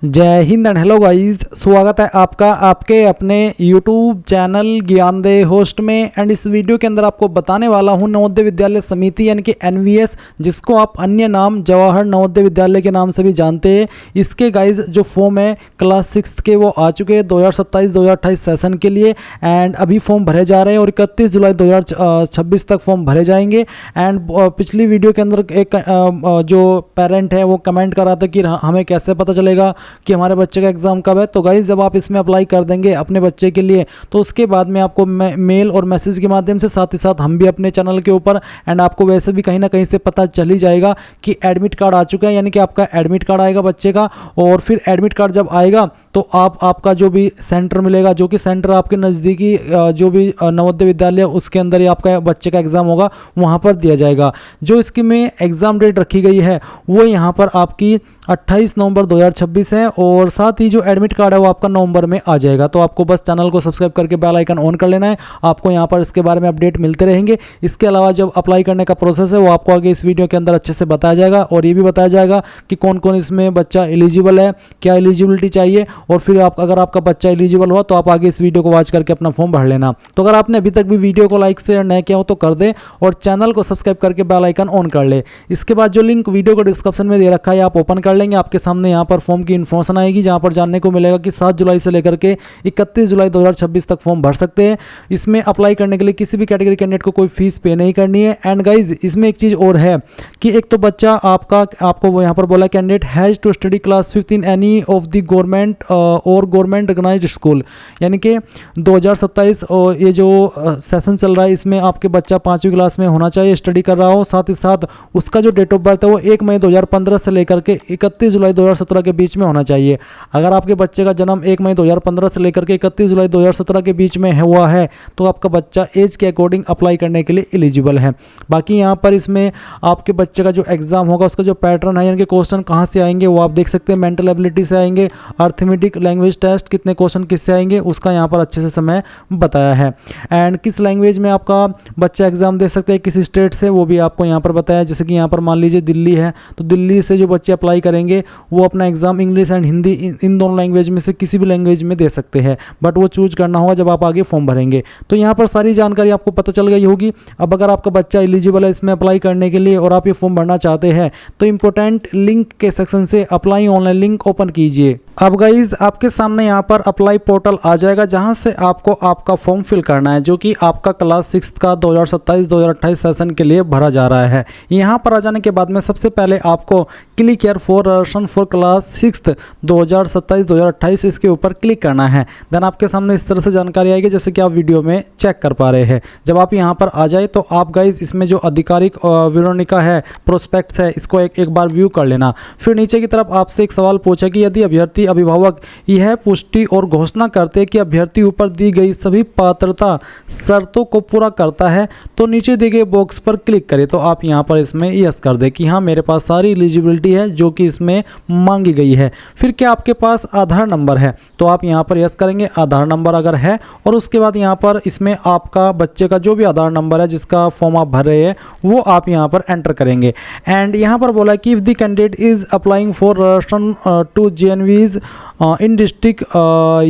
जय Hind and hello guys, स्वागत है आपका आपके अपने YouTube चैनल ज्ञानदेह होस्ट में। एंड इस वीडियो के अंदर आपको बताने वाला हूं नवोदय विद्यालय समिति यानी कि NVS, जिसको आप अन्य नाम जवाहर नवोदय विद्यालय के नाम से भी जानते हैं। इसके गाइस जो फॉर्म है क्लास 6 के वो आ चुके हैं 2027-2028 सेशन के लिए। एंड अभी फॉर्म भरे जा रहे हैं और 31 जुलाई 2026 तक फॉर्म भरे जाएंगे। एंड पिछली वीडियो के अंदर एक जो पेरेंट है वो कमेंट कर रहा था कि हमें कैसे पता चलेगा कि हमारे बच्चे का एग्ज़ाम कब है। तो गाइस जब आप इसमें अप्लाई कर देंगे अपने बच्चे के लिए तो उसके बाद में आपको मेल और मैसेज के माध्यम से साथ ही साथ हम भी अपने चैनल के ऊपर एंड आपको वैसे भी कहीं ना कहीं से पता चल ही जाएगा कि एडमिट कार्ड आ चुका है, यानी कि आपका एडमिट कार्ड आएगा बच्चे का। और फिर एडमिट कार्ड जब आएगा तो आपका जो भी सेंटर मिलेगा, जो कि सेंटर आपके नज़दीकी जो भी नवोदय विद्यालय उसके अंदर ही आपका बच्चे का एग्ज़ाम होगा वहाँ पर दिया जाएगा। जो इसकी में एग्ज़ाम डेट रखी गई है वो यहाँ पर आपकी 28 नवंबर 2026 है और साथ ही जो एडमिट कार्ड है वो आपका नवंबर में आ जाएगा। तो आपको बस चैनल को सब्सक्राइब करके बेल आइकन ऑन कर लेना है, आपको यहाँ पर इसके बारे में अपडेट मिलते रहेंगे। इसके अलावा जब अप्लाई करने का प्रोसेस है वो आपको आगे इस वीडियो के अंदर अच्छे से बताया जाएगा और ये भी बताया जाएगा कि कौन कौन इसमें बच्चा एलिजिबल है, क्या एलिजिबिलिटी चाहिए। और फिर अगर आपका बच्चा एलिजिबल हुआ तो आप आगे इस वीडियो को वॉच करके अपना फॉर्म भर लेना। तो अगर आपने अभी तक भी वीडियो को लाइक शेयर नहीं किया हो तो कर दे और चैनल को सब्सक्राइब करके बेल आइकन ऑन कर ले। इसके बाद जो लिंक वीडियो को डिस्क्रिप्शन में दे रखा है आप ओपन कर लेंगे, आपके सामने यहाँ पर फॉर्म की इन्फॉर्मेशन आएगी जहाँ पर जानने को मिलेगा कि 7 जुलाई से लेकर के 31 जुलाई 2026 तक फॉर्म भर सकते हैं। इसमें अप्लाई करने के लिए किसी भी कैटेगरी कैंडिडेट को कोई फीस पे नहीं करनी है। एंड गाइज इसमें एक चीज़ और है कि एक तो बच्चा आपको वो यहाँ पर बोला candidate has to study class 5 in any of the government और गवर्नमेंट रिकॉग्नाइज्ड स्कूल, यानी कि 2027 और ये जो सेशन चल रहा है इसमें आपके बच्चा 5वीं क्लास में होना चाहिए, स्टडी कर रहा हो। साथ ही साथ उसका जो डेट ऑफ बर्थ है वो 1 मई 2015 से लेकर के 31 जुलाई 2017 के बीच में होना चाहिए। अगर आपके बच्चे का जन्म 1 मई 2015 से लेकर के 31 जुलाई 2017 के बीच में हुआ है तो आपका बच्चा एज के अकॉर्डिंग अप्लाई करने के लिए एलिजिबल है। बाकी यहाँ पर इसमें आपके बच्चे का जो एग्जाम होगा उसका जो पैटर्न है यानी कि क्वेश्चन कहाँ से आएंगे वो आप देख सकते हैं। मेंटल एबिलिटी से आएंगे, अर्थमेटिक, लैंग्वेज टेस्ट, कितने क्वेश्चन किससे आएंगे उसका यहाँ पर अच्छे से समय बताया है। एंड किस लैंग्वेज में आपका बच्चा एग्जाम दे सकते हैं, किस स्टेट से, वो भी आपको यहाँ पर बताया। जैसे कि यहाँ पर मान लीजिए दिल्ली है तो दिल्ली से जो बच्चे अप्लाई करेंगे वो अपना एग्जाम इंग्लिश एंड हिंदी इन दोनों लैंग्वेज में से किसी भी लैंग्वेज में दे सकते हैं, बट वो चूज करना होगा जब आप आगे फॉर्म भरेंगे। तो यहाँ पर सारी जानकारी आपको पता चल गई होगी। अब अगर आपका बच्चा एलिजिबल है इसमें अप्लाई करने के लिए और आप ये फॉर्म भरना चाहते हैं तो इंपॉर्टेंट लिंक के सेक्शन से अप्लाई ऑनलाइन लिंक ओपन कीजिए। अब गाइज आपके सामने यहाँ पर अप्लाई पोर्टल आ जाएगा जहाँ से आपको आपका फॉर्म फिल करना है, जो कि आपका क्लास 6 का 2027-2028 सेशन के लिए भरा जा रहा है। यहाँ पर आ जाने के बाद में सबसे पहले आपको click here for registration for class 6 2027-2028 इसके ऊपर क्लिक करना है। देन आपके सामने इस तरह से जानकारी आएगी जैसे कि आप वीडियो में चेक कर पा रहे हैं। जब आप यहाँ पर आ जाए तो आप गाइज इसमें जो आधिकारिक विवरणिका है, प्रोस्पेक्ट है, इसको एक बार व्यू कर लेना। फिर नीचे की तरफ आपसे एक सवाल पूछा कि यदि अभ्यर्थी अभिभावक यह पुष्टि और घोषणा करते कि अभ्यर्थी ऊपर दी गई सभी पात्रता शर्तों को पूरा करता है तो नीचे दिए गए बॉक्स पर क्लिक करें। तो आप यहाँ पर इसमें यस कर दें कि हाँ मेरे पास सारी एलिजिबिलिटी है जो कि इसमें मांगी गई है। फिर क्या आपके पास आधार नंबर है तो आप यहाँ पर यस करेंगे आधार नंबर अगर है, और उसके बाद यहाँ पर इसमें आपका बच्चे का जो भी आधार नंबर है जिसका फॉर्म आप भर रहे हैं वो आप यहाँ पर एंटर करेंगे। एंड यहाँ पर बोला कि if the candidate is applying for registration to JNVs in district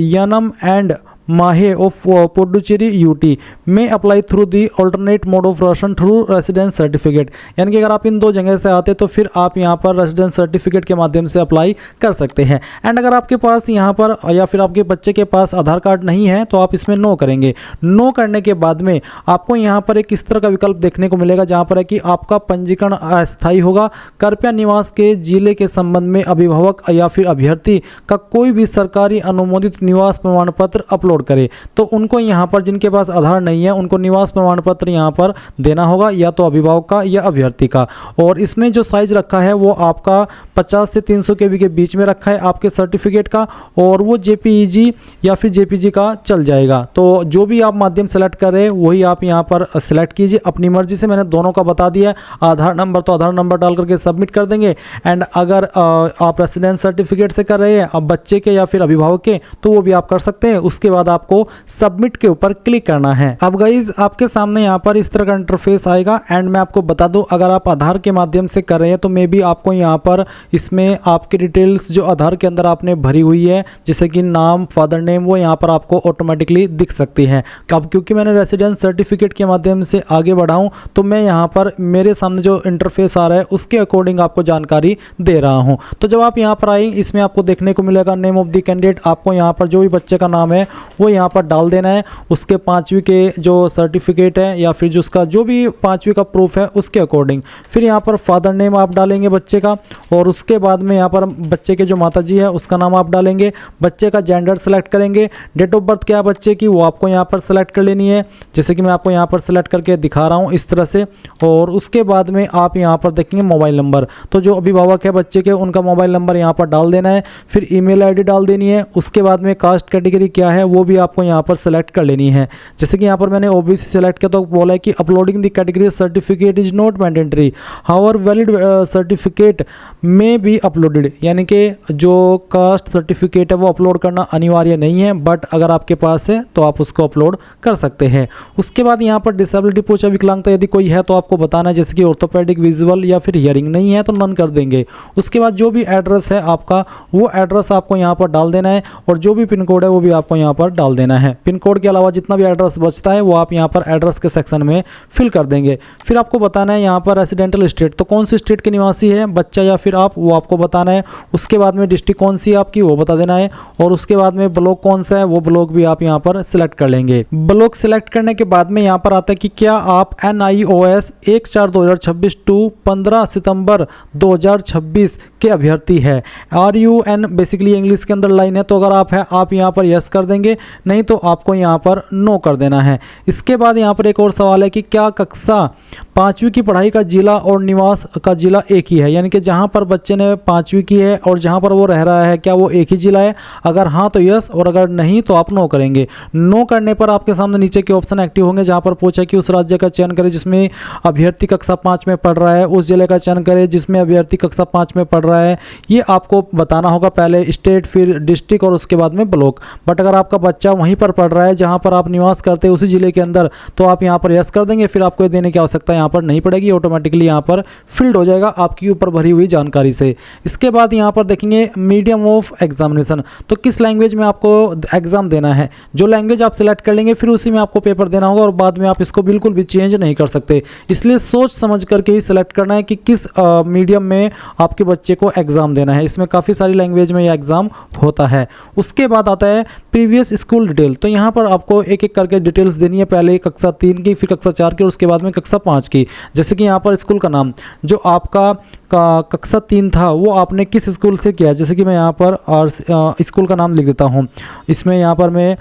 Yanam and Mahe of Puducherry UT may apply through the alternate mode of registration through residence certificate, यानी कि अगर आप इन दो जगह से आते तो फिर आप यहाँ पर रेजिडेंस सर्टिफिकेट के माध्यम से अप्लाई कर सकते हैं। एंड अगर आपके पास यहाँ पर या फिर आपके बच्चे के पास आधार कार्ड नहीं है तो आप इसमें नो करेंगे। नो करने के बाद में आपको यहाँ पर एक इस तरह का विकल्प देखने को मिलेगा जहाँ पर है कि आपका पंजीकरण अस्थायी होगा। कृपया निवास के जिले के संबंध में अभिभावक या फिर अभ्यर्थी का कोई भी सरकारी अनुमोदित निवास प्रमाण पत्र अपलोड करे। तो उनको यहाँ पर जिनके पास आधार नहीं है उनको निवास प्रमाण पत्र यहाँ पर देना होगा, या तो अभिभावक का या अभ्यर्थी का। और इसमें जो साइज रखा है वो आपका 50 से 300 KB के बीच में रखा है आपके सर्टिफिकेट का, और वो JPEG या फिर JPG का चल जाएगा। तो जो भी आप माध्यम सेलेक्ट कर रहे हैं वही आप यहाँ पर सेलेक्ट कीजिए अपनी मर्जी से। मैंने दोनों का बता दिया। आधार नंबर तो आधार नंबर डाल करके सबमिट कर देंगे। एंड अगर आप रेसिडेंस सर्टिफिकेट से कर रहे हैं अब बच्चे के या फिर अभिभावक के तो वो भी आप कर सकते हैं। उसके बाद आपको सबमिट के ऊपर क्लिक करना है। अब गाइज आपके सामने यहाँ पर इस तरह का इंटरफेस आएगा। एंड मैं आपको बता दूं अगर आप आधार के माध्यम से कर रहे हैं तो मे बी आपको यहाँ पर इसमें आपकी डिटेल्स जो आधार के अंदर आपने भरी हुई है, जैसे कि नाम, फादर नेम, वो यहाँ पर आपको ऑटोमेटिकली दिख सकती है। अब क्योंकि मैंने रेसिडेंस सर्टिफिकेट के माध्यम से आगे बढ़ा हूँ तो मैं यहाँ पर मेरे सामने जो इंटरफेस आ रहा है उसके अकॉर्डिंग आपको जानकारी दे रहा हूँ। तो जब आप यहाँ पर आएंगे इसमें आपको देखने को मिलेगा नेम ऑफ द कैंडिडेट। आपको यहाँ पर जो भी बच्चे का नाम है वो यहाँ पर डाल देना है, उसके 5वीं के जो सर्टिफिकेट है या फिर जो उसका जो भी 5वीं का प्रूफ है उसके अकॉर्डिंग। फिर यहाँ पर फादर नेम आप डालेंगे बच्चे का, और उसके बाद में यहाँ पर बच्चे के जो माताजी है उसका नाम आप डालेंगे। बच्चे का जेंडर सेलेक्ट करेंगे। डेट ऑफ बर्थ क्या है बच्चे की वो आपको यहाँ पर सेलेक्ट कर लेनी है, जैसे कि मैं आपको यहाँ पर सेलेक्ट करके दिखा रहा हूँ इस तरह से। और उसके बाद में आप यहाँ पर देखेंगे मोबाइल नंबर, तो जो अभिभावक है बच्चे के उनका मोबाइल नंबर यहाँ पर डाल देना है। फिर ईमेल आईडी डाल देनी है। उसके बाद में कास्ट कैटेगरी क्या है वो भी आपको यहाँ पर सेलेक्ट कर लेनी है, जैसे कि यहाँ पर मैंने ओबीसी सेलेक्ट किया तो बोला है कि uploading the category certificate is not mandatory, however valid certificate में बी अपलोडेड, यानी कि जो कास्ट सर्टिफिकेट है वो अपलोड करना अनिवार्य नहीं है, बट अगर आपके पास है तो आप उसको अपलोड कर सकते हैं। उसके बाद यहाँ पर डिसेबिलिटी पूछा, विकलांगता यदि कोई है तो आपको बताना है, जैसे कि ऑर्थोपेडिक, विजुअल या फिर हियरिंग। नहीं है तो नन कर देंगे। उसके बाद जो भी एड्रेस है आपका वो एड्रेस आपको यहाँ पर डाल देना है, और जो भी पिन कोड है वो भी आपको यहाँ पर डाल देना है। पिन कोड के अलावा जितना भी एड्रेस बचता है वो आप यहाँ पर एड्रेस के सेक्शन में फिल कर देंगे। फिर आपको बताना है यहाँ पर रेसिडेंटल स्टेट, तो कौन सी स्टेट के निवासी है बच्चा या फिर आप, वो आपको बताना है। उसके बाद में डिस्ट्रिक्ट कौन सी है आपकी वो बता देना है, और उसके बाद में ब्लॉक कौन सा है वो ब्लॉक भी आप यहाँ पर सिलेक्ट कर लेंगे। ब्लॉक सिलेक्ट करने के बाद में यहाँ पर आता है कि क्या आप NIOS 1/4/2026 टू 15 सितंबर 2026 के अभ्यर्थी है। RUN बेसिकली इंग्लिश के अंदर लाइन है, तो अगर आप है आप यहाँ पर यस कर देंगे, नहीं तो आपको यहाँ पर नो कर देना है। इसके बाद यहाँ पर एक और सवाल है कि क्या कक्षा 5वीं की पढ़ाई का जिला और निवास का जिला एक ही है, यानी कि जहाँ पर बच्चे ने 5वीं की है और जहाँ पर वो रह रहा है क्या वो एक ही जिला है। अगर हाँ तो यस, और अगर नहीं तो आप नो करेंगे। नो करने पर आपके सामने नीचे के ऑप्शन एक्टिव होंगे, जहाँ पर पूछा कि उस राज्य का चयन करें जिसमें अभ्यर्थी कक्षा 5 में पढ़ रहा है, उस जिले का चयन करें जिसमें अभ्यर्थी कक्षा 5 में पढ़ रहा है। ये आपको बताना होगा, पहले स्टेट फिर डिस्ट्रिक्ट और उसके बाद में ब्लॉक। बट अगर आपका बच्चा वहीं पर पढ़ रहा है जहाँ पर आप निवास करते हैं उसी जिले के अंदर, तो आप यहाँ पर यस कर देंगे। फिर आपको देने की आवश्यकता यहाँ पर नहीं पड़ेगी, ऑटोमेटिकली यहाँ पर फिल्ड हो जाएगा आपकी ऊपर भरी हुई जानकारी से। इसके बाद यहाँ पर देखेंगे मीडियम ऑफ एग्जामिनेशन, तो किस लैंग्वेज में आपको एग्जाम देना है। जो लैंग्वेज आप सिलेक्ट कर लेंगे फिर उसी में आपको पेपर देना होगा, और बाद में आप इसको बिल्कुल भी चेंज नहीं कर सकते। इसलिए सोच समझ करके ही सिलेक्ट करना है कि किस मीडियम में आपके बच्चे को एग्जाम देना है। इसमें काफ़ी सारी लैंग्वेज में यह एग्जाम होता है। उसके बाद आता है प्रीवियस स्कूल डिटेल, तो यहाँ पर आपको एक एक करके डिटेल्स देनी है, पहले कक्षा 3 की, फिर कक्षा 4 की और उसके बाद में कक्षा 5 की। जैसे कि यहाँ पर स्कूल का नाम जो आपका कक्षा 3 था वो आपने किस स्कूल से किया, जैसे कि मैं यहाँ पर स्कूल का नाम लिख देता हूँ। इसमें यहाँ पर मैं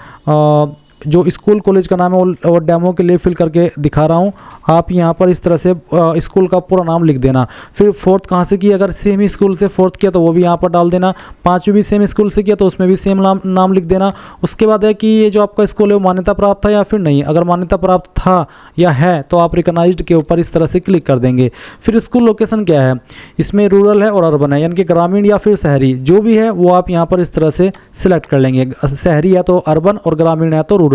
जो स्कूल कॉलेज का नाम है वो डेमो के लिए फिल करके दिखा रहा हूँ। आप यहाँ पर इस तरह से स्कूल का पूरा नाम लिख देना। फिर फोर्थ कहाँ से किया, अगर सेम ही स्कूल से फोर्थ किया तो वो भी यहाँ पर डाल देना। 5वीं भी सेम स्कूल से किया तो उसमें भी सेम नाम लिख देना। उसके बाद है कि ये जो आपका स्कूल है वो मान्यता प्राप्त था या फिर नहीं। अगर मान्यता प्राप्त था या है तो आप रिकॉग्नाइज्ड के ऊपर इस तरह से क्लिक कर देंगे। फिर स्कूल लोकेशन क्या है, इसमें रूरल है और अर्बन है, यानी कि ग्रामीण या फिर शहरी, जो भी है वो आप यहाँ पर इस तरह से सिलेक्ट कर लेंगे। शहरी है तो अर्बन और ग्रामीण है तो रूरल।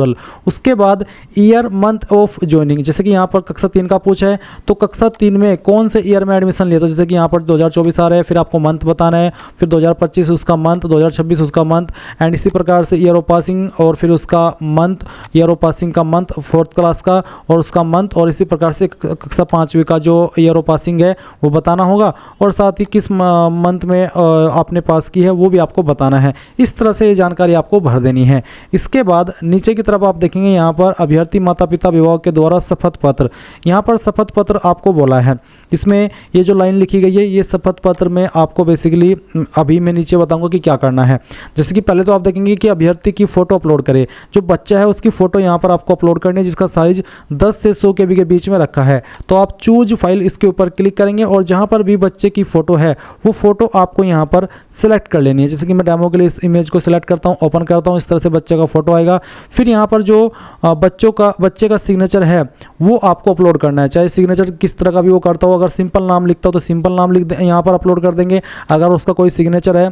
उसके बाद ईयर मंथ ऑफ ज्वाइनिंग, जैसे कि यहाँ पर कक्षा 3 का पूछा है तो कक्षा 3 में कौन से ईयर में एडमिशन लिया, तो जैसे कि यहाँ पर 2024 आ रहा है, फिर आपको मंथ बताना है, फिर 2025 उसका मंथ, 2026 उसका मंथ, एंड इसी प्रकार से ईयर ऑफ पासिंग और फिर उसका मंथ, ईयर ऑफ पासिंग का मंथ, 4th क्लास का और उसका मंथ, और इसी प्रकार से कक्षा 5वीं का जो ईयर ऑफ पासिंग है वो बताना होगा, और साथ ही किस मंथ में आपने पास की है वो भी आपको बताना है। इस तरह से ये जानकारी आपको भर देनी है। इसके बाद नीचे की तरफ आप देखेंगे यहाँ पर अभ्यर्थी माता पिता विभाग के द्वारा शपथ पत्र, यहाँ पर शपथ पत्र आपको बोला है। इसमें ये जो लाइन लिखी गई है ये शपथ पत्र में आपको बेसिकली अभी मैं नीचे बताऊंगा कि क्या करना है। जैसे कि पहले तो आप देखेंगे कि अभ्यर्थी की फोटो अपलोड करे, जो बच्चा है उसकी फोटो यहाँ पर आपको अपलोड करनी है जिसका साइज 10 से 100 KB के बीच में रखा है। तो आप चूज फाइल इसके ऊपर क्लिक करेंगे और जहाँ पर भी बच्चे की फोटो है वो फोटो आपको यहाँ पर सिलेक्ट कर लेनी है। जैसे कि मैं डेमो के लिए इस इमेज को सिलेक्ट करता हूँ, ओपन करता हूँ, इस तरह से बच्चे का फोटो आएगा। फिर यहाँ पर जो बच्चे का सिग्नेचर है वो आपको अपलोड करना है, चाहे सिग्नेचर किस तरह का भी वो करता हो। अगर सिंपल नाम लिखता हो तो सिंपल नाम लिख दे, यहाँ पर अपलोड कर देंगे। अगर उसका कोई सिग्नेचर है,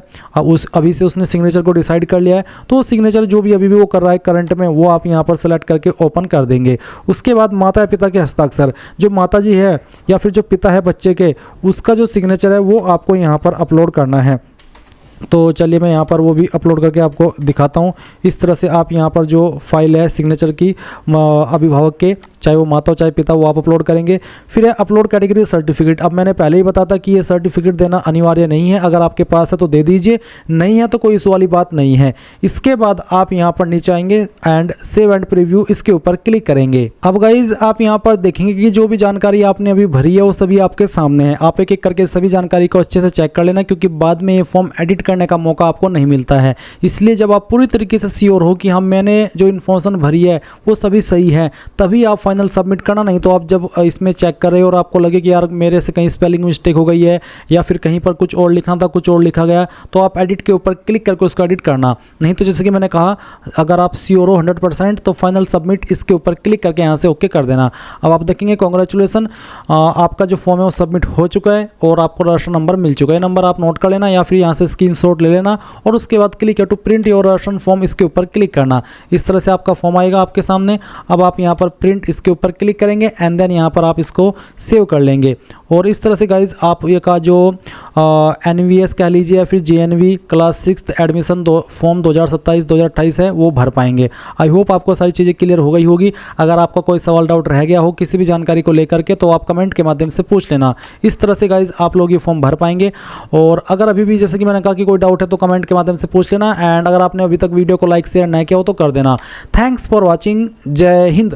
अभी से उसने सिग्नेचर को डिसाइड कर लिया है, तो सिग्नेचर जो भी अभी भी वो कर रहा है करंट में, वो आप यहाँ पर सेलेक्ट करके ओपन कर देंगे। उसके बाद माता या पिता के हस्ताक्षर, जो माता जी है या फिर जो पिता है बच्चे के, उसका जो सिग्नेचर है वो आपको यहाँ पर अपलोड करना है। तो चलिए मैं यहाँ पर वो भी अपलोड करके आपको दिखाता हूँ। इस तरह से आप यहाँ पर जो फाइल है सिग्नेचर की अभिभावक के, चाहे वो माता हो चाहे पिता, वो आप अपलोड करेंगे। फिर है अपलोड कैटेगरी सर्टिफिकेट। अब मैंने पहले ही बताया था कि ये सर्टिफिकेट देना अनिवार्य नहीं है, अगर आपके पास है तो दे दीजिए, नहीं है तो कोई इस वाली बात नहीं है। इसके बाद आप यहाँ पर नीचे आएंगे एंड सेव एंड प्रीव्यू, इसके ऊपर क्लिक करेंगे। अब गाइज आप यहाँ पर देखेंगे कि जो भी जानकारी आपने अभी भरी है वो सभी आपके सामने है। आप एक एक करके सभी जानकारी को अच्छे से चेक कर लेना, क्योंकि बाद में ये फॉर्म एडिट करने का मौका आपको नहीं मिलता है। इसलिए जब आप पूरी तरीके से श्योर हो कि मैंने जो इन्फॉर्मेशन भरी है वो सभी सही है, तभी आप फाइनल सबमिट करना। नहीं तो आप जब इसमें चेक कर रहे हो और आपको लगे कि यार मेरे से कहीं स्पेलिंग मिस्टेक हो गई है या फिर कहीं पर कुछ और लिखना था कुछ और लिखा गया, तो आप एडिट के ऊपर क्लिक करके उसको एडिट करना। नहीं तो जैसे कि मैंने कहा, अगर आप श्योर हो 100% तो फाइनल सबमिट इसके ऊपर क्लिक करके यहाँ से ओके कर देना। अब आप देखेंगे कॉन्ग्रेचुलेसन, आपका जो फॉर्म है वो सबमिट हो चुका है और आपको राशन नंबर मिल चुका है। नंबर आप नोट कर लेना या फिर यहाँ से स्क्रीनशॉट ले लेना और उसके बाद क्लिक है to print your ration form, इसके ऊपर क्लिक करना। इस तरह से आपका फॉर्म आएगा आपके सामने। अब आप यहाँ पर प्रिंट इसके ऊपर क्लिक करेंगे एंड देन यहाँ पर आप इसको सेव कर लेंगे। और इस तरह से गाइज आप ये का जो NVS कह लीजिए या फिर JNV क्लास 6 एडमिशन फॉर्म 2027-2028 है वो भर पाएंगे। आई होप आपको सारी चीज़ें क्लियर हो गई होगी। अगर आपका कोई सवाल डाउट रह गया हो किसी भी जानकारी को लेकर के, तो आप कमेंट के माध्यम से पूछ लेना। इस तरह से गाइज आप लोग ये फॉर्म भर पाएंगे। और अगर अभी भी जैसे कि मैंने कहा कि कोई डाउट है तो कमेंट के माध्यम से पूछ लेना। एंड अगर आपने अभी तक वीडियो को लाइक शेयर नहीं किया हो तो कर देना। Thanks for watching. जय हिंद।